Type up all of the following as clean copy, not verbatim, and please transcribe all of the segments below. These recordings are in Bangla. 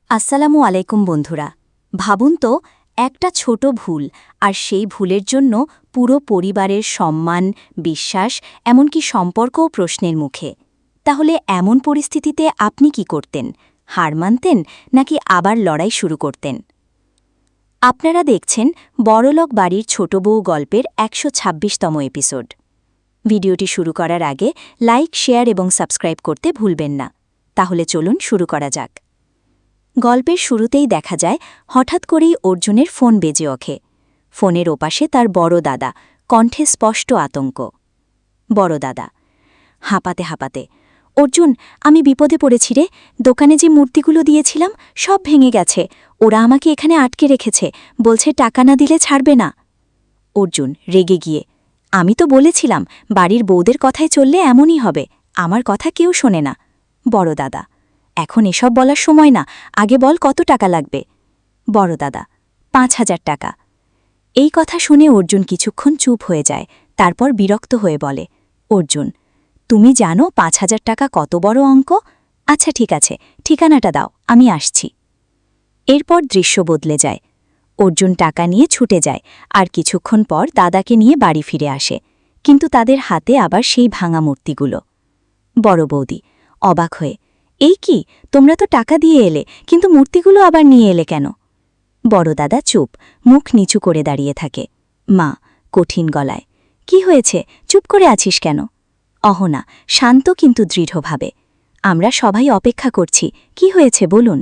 আসসালামু আলাইকুম বন্ধুরা। ভাবুন তো, একটা ছোট ভুল, আর সেই ভুলের জন্য পুরো পরিবারের সম্মান, বিশ্বাস, এমনকি সম্পর্কও প্রশ্নের মুখে। তাহলে এমন পরিস্থিতিতে আপনি কি করতেন? হার মানতেন নাকি আবার লড়াই শুরু করতেন? আপনারা দেখছেন বড়লোক বাড়ির ছোট বউ গল্পের ১২৬তম এপিসোড। ভিডিওটি শুরু করার আগে লাইক, শেয়ার এবং সাবস্ক্রাইব করতে ভুলবেন না। তাহলে চলুন শুরু করা যাক। গল্পের শুরুতেই দেখা যায় হঠাৎ করেই অর্জুনের ফোন বেজে ওঠে। ফোনের ওপাশে তার বড় দাদা, কণ্ঠে স্পষ্ট আতঙ্ক। বড় দাদা হাঁপাতে হাঁপাতে, অর্জুন, আমি বিপদে পড়েছি রে। দোকানে যে মূর্তিগুলো দিয়েছিলাম সব ভেঙে গেছে। ওরা আমাকে এখানে আটকে রেখেছে, বলছে টাকা না দিলে ছাড়বে না। অর্জুন রেগে গিয়ে, আমি তো বলেছিলাম বাড়ির বউদের কথায় চললে এমনই হবে। আমার কথা কেউ শোনে না। বড় দাদা, এখন এসব বলার সময় না, আগে বল কত টাকা লাগবে। বড় দাদা, ৫,০০০ টাকা। এই কথা শুনে অর্জুন কিছুক্ষণ চুপ হয়ে যায়, তারপর বিরক্ত হয়ে বলে, অর্জুন, তুমি জানো ৫,০০০ টাকা কত বড় অঙ্ক? আচ্ছা ঠিক আছে, ঠিকানাটা দাও, আমি আসছি। এরপর দৃশ্য বদলে যায়। অর্জুন টাকা নিয়ে ছুটে যায়, আর কিছুক্ষণ পর দাদাকে নিয়ে বাড়ি ফিরে আসে, কিন্তু তাদের হাতে আবার সেই ভাঙা মূর্তিগুলো। বড় বৌদি অবাক হয়ে, এই কি, তোমরা তো টাকা দিয়ে এলে, কিন্তু মূর্তিগুলো আবার নিয়ে এলে কেন? বড় দাদা চুপ, মুখ নিচু করে দাঁড়িয়ে থাকে। মা কঠিন গলায়, কি হয়েছে, চুপ করে আছিস কেন? অহনা শান্ত কিন্তু দৃঢ়ভাবে, আমরা সবাই অপেক্ষা করছি, কি হয়েছে বলুন।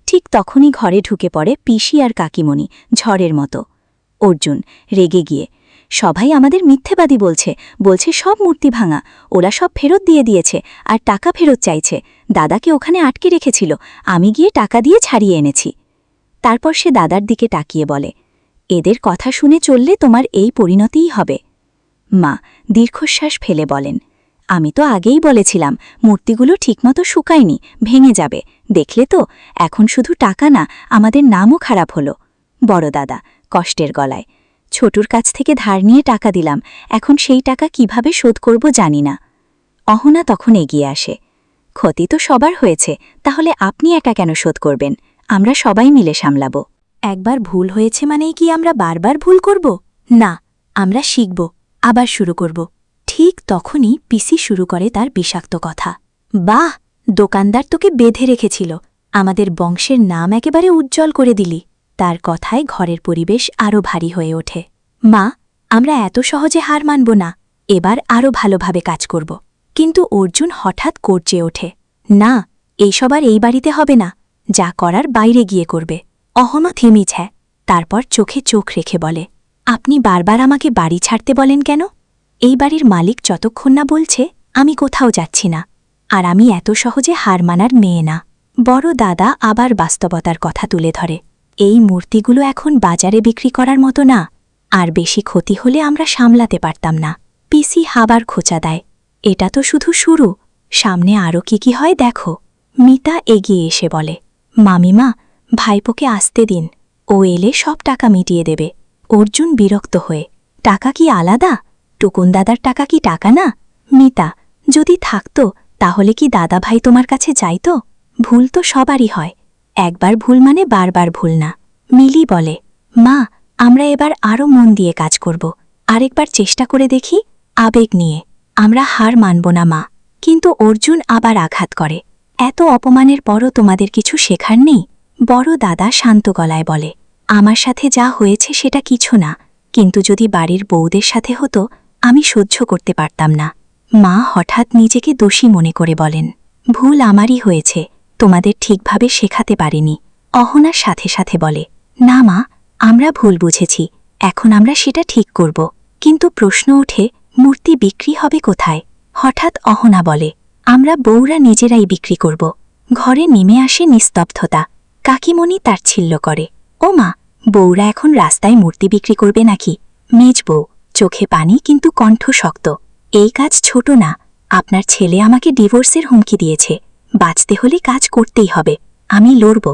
ঠিক তখনই ঘরে ঢুকে পড়ে পিসি আর কাকিমণি, ঝড়ের মতো। অর্জুন রেগে গিয়ে, সবাই আমাদের মিথ্যেবাদী বলছে সব মূর্তি ভাঙা, ওরা সব ফেরত দিয়ে দিয়েছে, আর টাকা ফেরত চাইছে। দাদাকে ওখানে আটকে রেখেছিল, আমি গিয়ে টাকা দিয়ে ছাড়িয়ে এনেছি। তারপর সে দাদার দিকে তাকিয়ে বলে, এদের কথা শুনে চললে তোমার এই পরিণতিই হবে। মা দীর্ঘশ্বাস ফেলে বলেন, আমি তো আগেই বলেছিলাম মূর্তিগুলো ঠিকমতো শুকায়নি, ভেঙে যাবে। দেখলে তো, এখন শুধু টাকা না, আমাদের নামও খারাপ হলো। বড় দাদা কষ্টের গলায়, ছোটুর কাছ থেকে ধার নিয়ে টাকা দিলাম, এখন সেই টাকা কিভাবে শোধ করব জানি না। অহনা তখন এগিয়ে আসে, ক্ষতি তো সবার হয়েছে, তাহলে আপনি একা কেন শোধ করবেন? আমরা সবাই মিলে সামলাব। একবার ভুল হয়েছে মানেই কি আমরা বারবার ভুল করব? না, আমরা শিখব, আবার শুরু করব। ঠিক তখনই পিসি শুরু করে তার বিষাক্ত কথা, বাহ, দোকানদার তোকে বেঁধে রেখেছিল, আমাদের বংশের নাম একেবারে উজ্জ্বল করে দিলি। তার কথায় ঘরের পরিবেশ আরও ভারী হয়ে ওঠে। মা, আমরা এত সহজে হার মানব না, এবার আরও ভালোভাবে কাজ করব। কিন্তু অর্জুন হঠাৎ গর্জে ওঠে, না, এইসব আর এই বাড়িতে হবে না, যা করার বাইরে গিয়ে করবে। অহনা থেমেছে, তারপর চোখে চোখ রেখে বলে, আপনি বারবার আমাকে বাড়ি ছাড়তে বলেন কেন? এই বাড়ির মালিক যতক্ষণ না বলছে আমি কোথাও যাচ্ছি না, আর আমি এত সহজে হার মানার মেয়ে না। বড় দাদা আবার বাস্তবতার কথা তুলে ধরে, এই মূর্তিগুলো এখন বাজারে বিক্রি করার মতো না, আর বেশি ক্ষতি হলে আমরা সামলাতে পারতাম না। পিসি হাবার খোঁচা দেয়, এটা তো শুধু শুরু, সামনে আরও কি হয় দেখো। মিতা এগিয়ে এসে বলে, মামিমা, ভাইপোকে আসতে দিন, ও এলে সব টাকা মিটিয়ে দেবে। অর্জুন বিরক্ত হয়ে, টাকা কি আলাদা? টুকুন দাদার টাকা কি টাকা না? মিতা, যদি থাকতো তাহলে কি দাদা ভাই তোমার কাছে যাইত? ভুল তো সবারই হয়, একবার ভুল মানে বারবার ভুল না। মিলি বলে, মা, আমরা এবার আরও মন দিয়ে কাজ করব, আরেকবার চেষ্টা করে দেখি। আবেগ নিয়ে, আমরা হার মানব না মা। কিন্তু অর্জুন আবার আঘাত করে, এত অপমানের পরও তোমাদের কিছু শেখার নেই? বড় দাদা শান্ত গলায় বলে, আমার সাথে যা হয়েছে সেটা কিছু না, কিন্তু যদি বাড়ির বউদের সাথে হতো আমি সহ্য করতে পারতাম না। মা হঠাৎ নিজেকে দোষী মনে করে বলেন, ভুল আমারই হয়েছে, তোমাদের ঠিকভাবে শেখাতে পারিনি। অহনার সাথে সাথে বলে, না মা, আমরা ভুল বুঝেছি, এখন আমরা সেটা ঠিক করব। কিন্তু প্রশ্ন ওঠে, মূর্তি বিক্রি হবে কোথায়? হঠাৎ অহনা বলে, আমরা বউরা নিজেরাই বিক্রি করব। ঘরে নেমে আসে নিস্তব্ধতা। কাকিমণি তাচ্ছিল্য করে, ও মা, বউরা এখন রাস্তায় মূর্তি বিক্রি করবে নাকি? মেজ বউ চোখে পানি কিন্তু কণ্ঠ শক্ত, এই কাজ ছোট না, আপনার ছেলে আমাকে ডিভোর্সের হুমকি দিয়েছে, বাঁচতে হলে কাজ করতেই হবে, আমি লড়ব।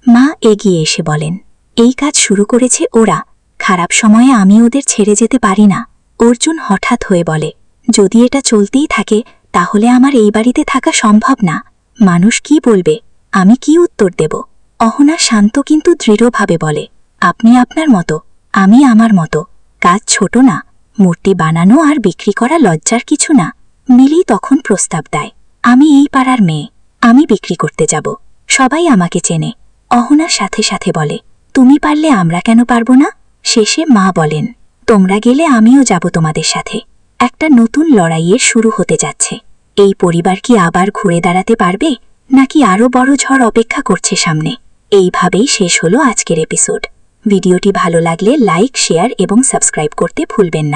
মা এগিয়ে এসে বলেন, এই কাজ শুরু করেছে ওরা, খারাপ সময়ে আমি ওদের ছেড়ে যেতে পারি না। অর্জুন হঠাৎ হয়ে বলে, যদি এটা চলতেই থাকে তাহলে আমার এই বাড়িতে থাকা সম্ভব না। মানুষ কি বলবে, আমি কি উত্তর দেব? অহনা শান্ত কিন্তু দৃঢ়ভাবে বলে, আপনি আপনার মতো, আমি আমার মতো। কাজ ছোট না, মূর্তি বানানো আর বিক্রি করা লজ্জার কিছু না। মিলি তখন প্রস্তাব দেয়, আমি এই পাড়ার মেয়ে, আমি বিক্রি করতে যাব। সবাই আমাকে চেনে। অহনা সাথে সাথে বলে, তুমি পারলে আমরা কেন পারব না? শেষে মা বলেন, তোমরা গেলে আমিও যাব তোমাদের সাথে। একটা নতুন লড়াইয়ের শুরু হতে যাচ্ছে। এই পরিবার কি আবার ঘুরে দাঁড়াতে পারবে, নাকি আরও বড় ঝড় অপেক্ষা করছে সামনে? এইভাবেই শেষ হলো আজকের এপিসোড। ভিডিওটি ভালো লাগলে লাইক, শেয়ার এবং সাবস্ক্রাইব করতে ভুলবেন না।